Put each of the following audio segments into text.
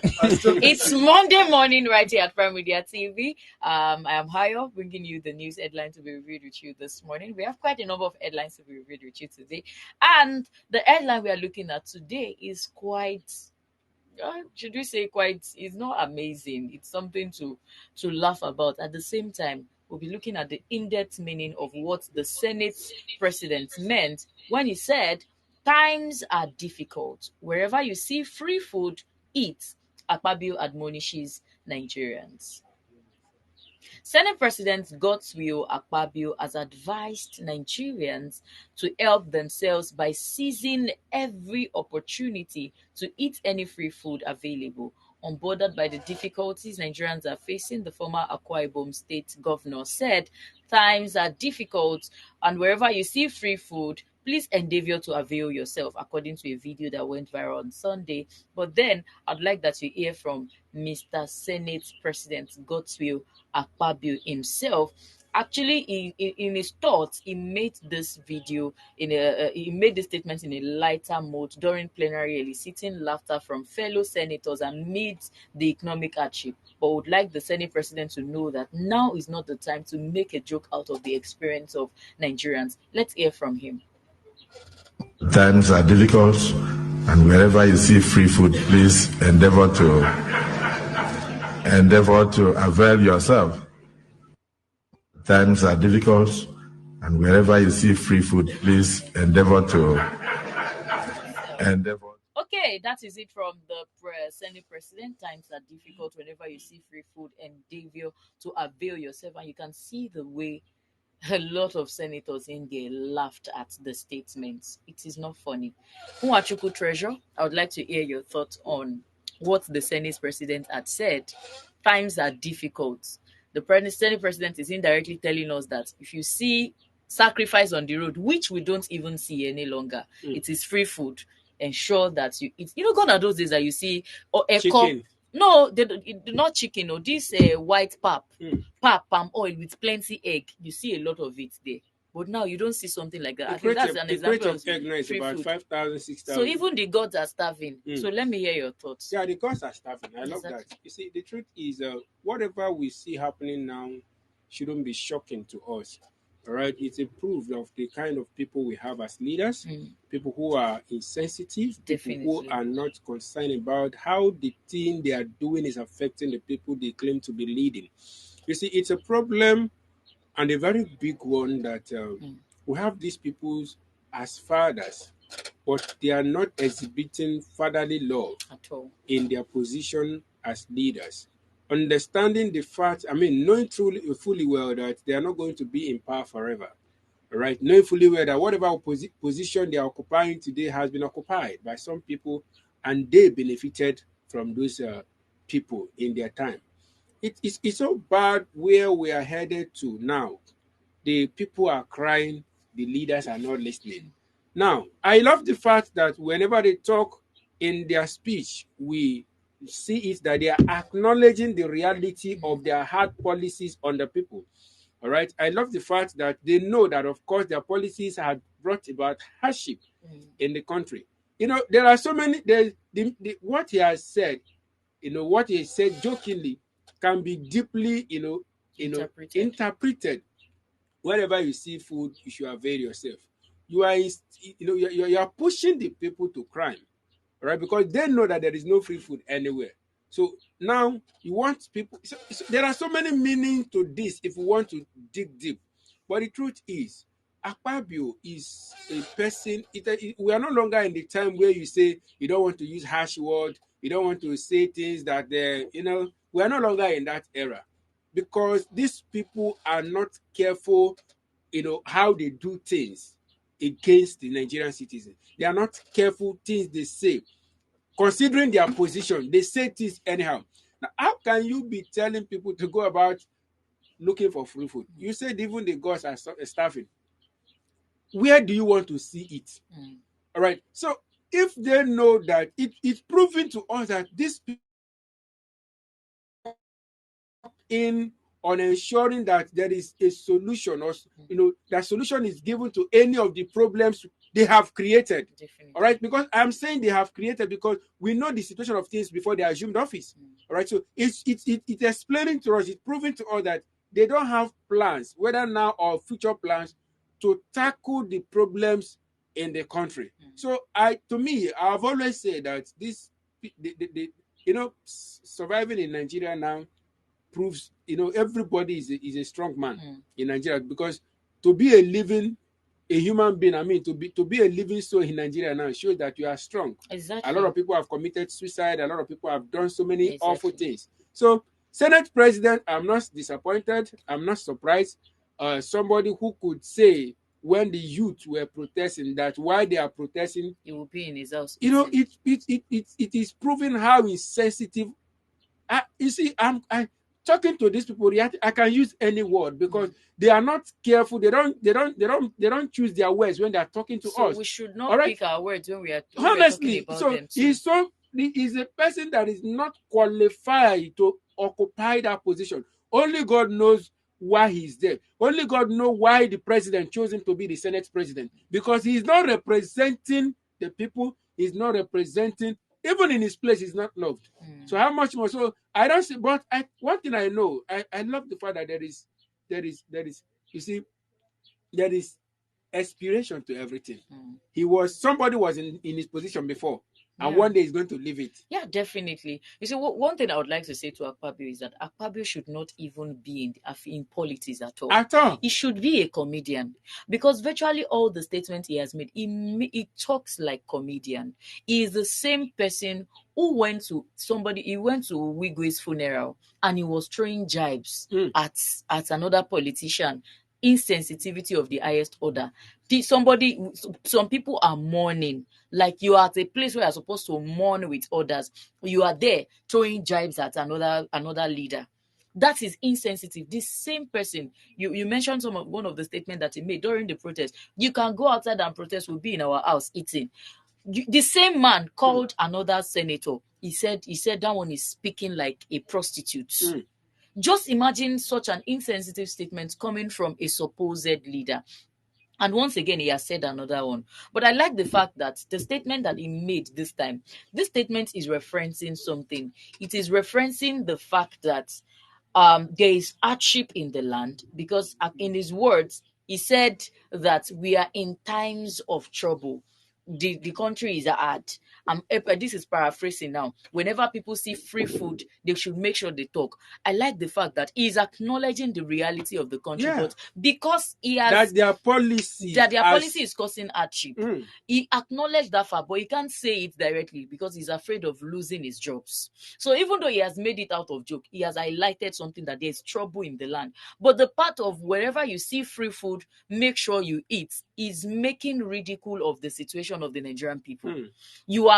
It's Monday morning right here at Prime Media TV. I am Hayo, bringing you the news headline to be reviewed with you this morning. We have quite a number of headlines to be reviewed with you today. And the headline we are looking at today is quite, should we say quite, it's not amazing. It's something to laugh about. At the same time, we'll be looking at the in-depth meaning of what the Senate president meant when he said, times are difficult. Wherever you see free food, eat. Akpabio admonishes Nigerians. Senate President Godswill Akpabio has advised Nigerians to help themselves by seizing every opportunity to eat any free food available. Unbothered by the difficulties Nigerians are facing, the former Akwa Ibom state governor said, times are difficult, and wherever you see free food, please endeavor to avail yourself, according to a video that went viral on Sunday. But then I'd like that you hear from Mr. Senate President Godswill Akpabio himself. Actually, in his thoughts, he made this video he made this statement in a lighter mode during plenary, eliciting laughter from fellow senators amid the economic hardship. But would like the Senate president to know that now is not the time to make a joke out of the experience of Nigerians. Let's hear from him. Times are difficult, and wherever you see free food, please endeavor to avail yourself. Times are difficult, and wherever you see free food, please endeavor. Okay, that is it from the Senate president. Times are difficult. Whenever you see free food, endeavor to avail yourself. And you can see the way a lot of senators in there laughed at the statements. It is not funny. Nwachukwu Treasure, I would like to hear your thoughts on what the Senate president had said. Times are difficult. The Senate president is indirectly telling us that if you see sacrifice on the road, which we don't even see any longer, it is free food. Ensure that you eat. Gone are those days that you see chicken. No, not chicken. No, this white palm oil with plenty egg. You see a lot of it there. But now you don't see something like that. That's an example of egg now is about 5,000, 6,000. So even the gods are starving. So let me hear your thoughts. Yeah, the gods are starving. I love that. You see, the truth is, whatever we see happening now shouldn't be shocking to us. All right, it's a proof of the kind of people we have as leaders, people who are insensitive, people who are not concerned about how the thing they are doing is affecting the people they claim to be leading. You see, it's a problem and a very big one that we have these people as fathers, but they are not exhibiting fatherly love at all in their position as leaders. Understanding the fact, knowing fully well that they are not going to be in power forever, right? Knowing fully well that whatever position they are occupying today has been occupied by some people, and they benefited from those people in their time. It's so bad where we are headed to now. The people are crying, the leaders are not listening. Now, I love the fact that whenever they talk in their speech, we see it that they are acknowledging the reality of their hard policies on the people. All right. I love the fact that they know that, of course, their policies have brought about hardship in the country. There are so many. What he has said, what he said jokingly, can be deeply, interpreted. Wherever you see food, you should avail yourself. You are pushing the people to crime, right? Because they know that there is no free food anywhere. So now you want people. So there are so many meanings to this if we want to dig deep. But the truth is, Akpabio is a person. We are no longer in the time where you say you don't want to use harsh words, you don't want to say things that we are no longer in that era, because these people are not careful, how they do things against the Nigerian citizens. They are not careful things they say. Considering their position, they say things anyhow. Now, how can you be telling people to go about looking for free food? You said even the gods are starving. Where do you want to see it? All right. So if they know that it's proven to us that these people on ensuring that there is a solution, or that solution is given to any of the problems they have created. Definitely. All right, because I'm saying they have created because we know the situation of things before they assumed office. All right, so it's explaining to us, it's proving to us that they don't have plans, whether now or future plans, to tackle the problems in the country. So to me, I've always said that this, surviving in Nigeria now proves, everybody is a strong man in Nigeria, because to be a human being, I mean, to be a living soul in Nigeria now shows that you are strong. Exactly. A lot of people have committed suicide. A lot of people have done so many awful things. So, Senate President, I'm not disappointed. I'm not surprised. Somebody who could say when the youth were protesting that why they are protesting, it will be in his house. It is proving how insensitive. You see, I'm talking to these people. I can use any word because they are not careful. They don't choose their words when they are talking to us. So we should not pick our words when we are honestly talking about them. He's a person that is not qualified to occupy that position. Only God knows why he's there. Only God knows why the president chose him to be the Senate president, because he's not representing the people. He's not representing, even in his place, he's not loved. So how much more? So I don't see, but one thing I know, I love the fact that there is, you see, there is aspiration to everything. Somebody was in his position before, and one day he's going to leave it. Yeah, definitely. You see, one thing I would like to say to Akpabio is that Akpabio should not even be in politics at all. At all. He should be a comedian, because virtually all the statements he has made, he talks like comedian. He is the same person who went to Wigwe's funeral and he was throwing jibes at another politician. Insensitivity of the highest order. Some people are mourning, like you are at a place where you're supposed to mourn with others. You are there throwing jibes at another leader. That is insensitive. This same person, you mentioned one of the statements that he made during the protest. You can go outside and protest. We'll be in our house eating. The same man called another senator. He said that one is speaking like a prostitute. Just imagine such an insensitive statement coming from a supposed leader. And once again, he has said another one. But I like the fact that the statement that he made this time, this statement is referencing something. It is referencing the fact that there is hardship in the land, because in his words, he said that we are in times of trouble. The country is hard. This is paraphrasing now. Whenever people see free food, they should make sure they talk. I like the fact that he is acknowledging the reality of the country, but because he has that their policy is causing hardship, he acknowledged that fact, but he can't say it directly because he's afraid of losing his jobs. So even though he has made it out of joke, he has highlighted something, that there's trouble in the land. But the part of wherever you see free food, make sure you eat, is making ridicule of the situation of the Nigerian people. You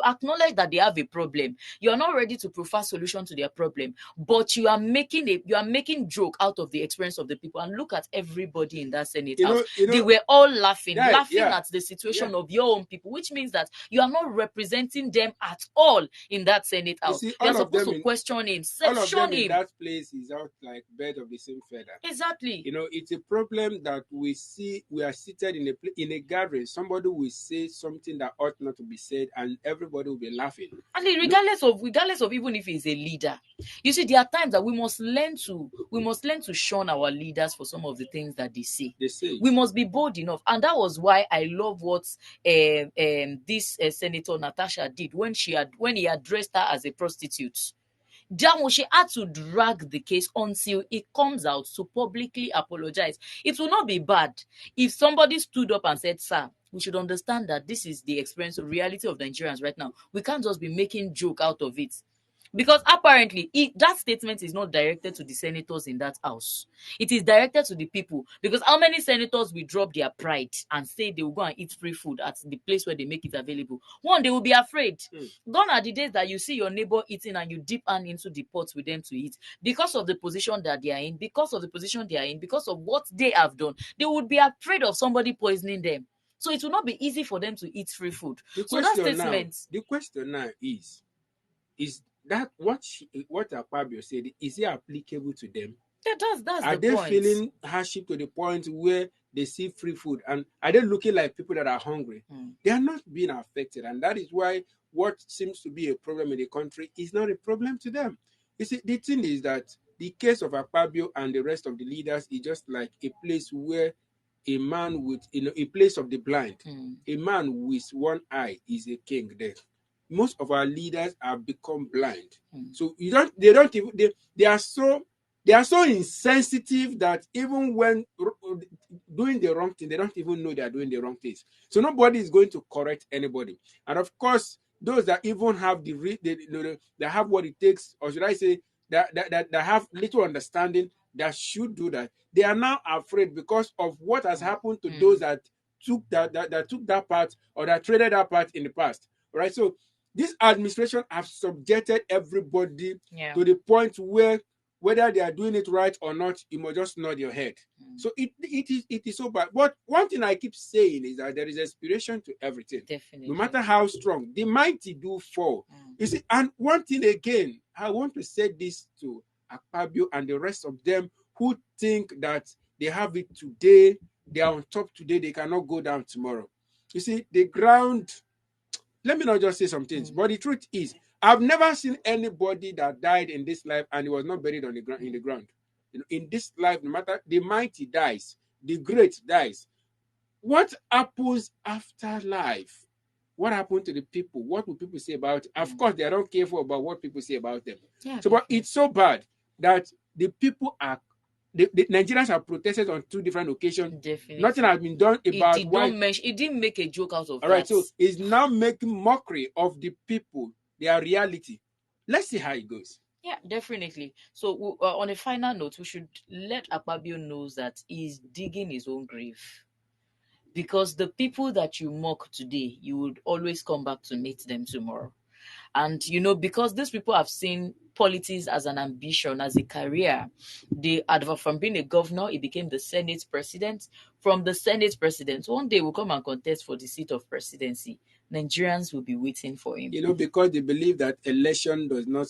acknowledge that they have a problem. You are not ready to provide solution to their problem, but you are making joke out of the experience of the people. And look at everybody in that Senate house. They were all laughing at the situation of your own people, which means that you are not representing them at all in that Senate house. You are supposed to question him, all of them in that place is out like bird of the same feather. Exactly. It's a problem that we see. We are seated in a gathering. Somebody will say something that ought not to be said, and everybody will be laughing. And regardless of even if he's a leader, you see, there are times that we must learn to shun our leaders for some of the things that they say. We must be bold enough, and that was why I love what this Senator Natasha did when he addressed her as a prostitute. She had to drag the case until it comes out to publicly apologize. It will not be bad if somebody stood up and said, "Sir, we should understand that this is the experience of reality of Nigerians right now. We can't just be making joke out of it." Because apparently that statement is not directed to the senators in that house. It is directed to the people. Because how many senators will drop their pride and say they will go and eat free food at the place where they make it available? One, they will be afraid. Gone are the days that you see your neighbor eating and you dip hand into the pot with them to eat. Because of the position that they are in, because of what they have done, they would be afraid of somebody poisoning them. So it will not be easy for them to eat free food. The question now is that what Akpabio said, is it applicable to them? Yeah, that's Are the point. Are they feeling hardship to the point where they see free food, and are they looking like people that are hungry? They are not being affected, and that is why what seems to be a problem in the country is not a problem to them. You see, the thing is that the case of Akpabio and the rest of the leaders is just like a place where a man with, a place of the blind, a man with one eye is a king there. Most of our leaders have become blind. So they don't even, they are so insensitive that even when doing the wrong thing, they don't even know they are doing the wrong things. So nobody is going to correct anybody. And of course, those that even have that have what it takes, or should I say, that have little understanding, that should do that, they are now afraid because of what has happened to those that took that part, or that traded that part in the past. Right? So this administration have subjected everybody to the point where whether they are doing it right or not, you must just nod your head. So it is so bad. But one thing I keep saying is that there is aspiration to everything. Definitely. No matter how strong, the mighty do fall. You see, and one thing again, I want to say this to Akpabio and the rest of them who think that they have it today, they are on top today, they cannot go down tomorrow. You see, the ground, let me not just say some things, but the truth is, I've never seen anybody that died in this life and he was not buried on the ground, in the ground. In this life, no matter, the mighty dies, the great dies. What happens after life? What happened to the people? What will people say about it? Of course, they are not careful about what people say about them. So, but it's so bad that the people are, the Nigerians have protested on 2 different occasions. Definitely. Nothing has been done about it didn't make a joke out of that. All right, so it's now making mockery of the people, their reality. Let's see how it goes. Yeah, definitely. So on a final note, we should let Akpabio know that he's digging his own grave. Because the people that you mock today, you would always come back to meet them tomorrow. And, because these people have seen politics as an ambition, as a career, from being a governor, he became the Senate president. From the Senate president, one day will come and contest for the seat of presidency. Nigerians will be waiting for him. Because they believe that election does not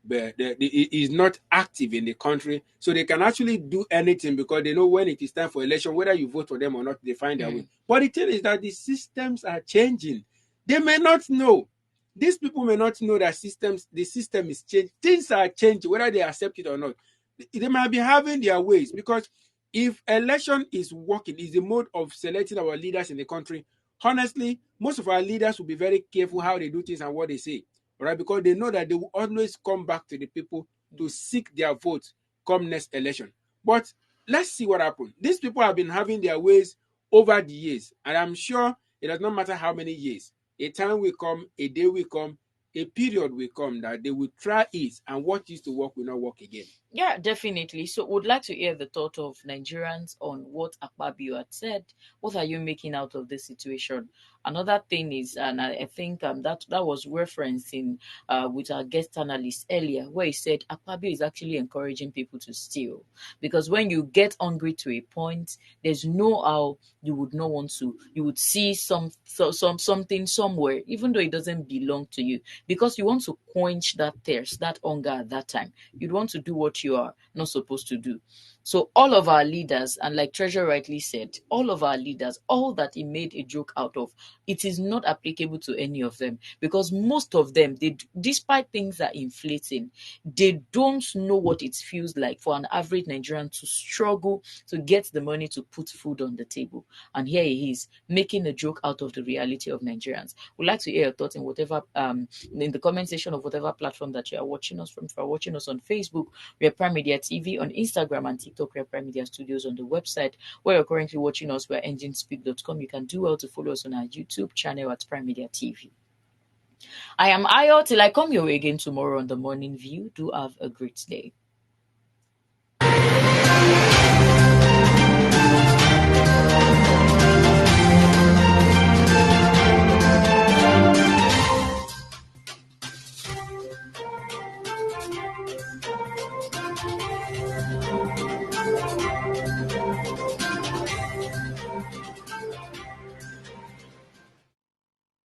is not active in the country, so they can actually do anything because they know when it is time for election, whether you vote for them or not, they find their way. But the thing is that the systems are changing. They may not know. These people may not know that the system is changing. Things are changing, whether they accept it or not. They might be having their ways, because if election is working, is the mode of selecting our leaders in the country, honestly, most of our leaders will be very careful how they do things and what they say, right? Because they know that they will always come back to the people to seek their votes come next election. But let's see what happens. These people have been having their ways over the years, and I'm sure it does not matter how many years. A time will come, a day will come, a period will come that they will try it, and what used to work will not work again. Yeah, definitely. So would like to hear the thought of Nigerians on what Akpabio had said. What are you making out of this situation? Another thing is, and I think that was referencing with our guest analyst earlier, where he said Akpabio is actually encouraging people to steal, because when you get hungry to a point, there's no how you would not want to. You would see something somewhere, even though it doesn't belong to you, because you want to quench that thirst, that hunger at that time. You'd want to do what you are not supposed to do. So all of our leaders, and like Treasure rightly said, all of our leaders, all that he made a joke out of, it is not applicable to any of them, because most of them, despite things are inflating, they don't know what it feels like for an average Nigerian to struggle to get the money to put food on the table. And here he is making a joke out of the reality of Nigerians. We'd like to hear your thoughts in whatever in the comment section of whatever platform that you are watching us from. If you are watching us on Facebook, we are Prime Media TV, on Instagram and TikTok, we are Prime Media Studios, on the website where you're currently watching us, we are enginespeak.com. You can do well to follow us on our YouTube channel at Prime Media TV. I am Ayo. Till I come your way again tomorrow on the Morning View. Do have a great day.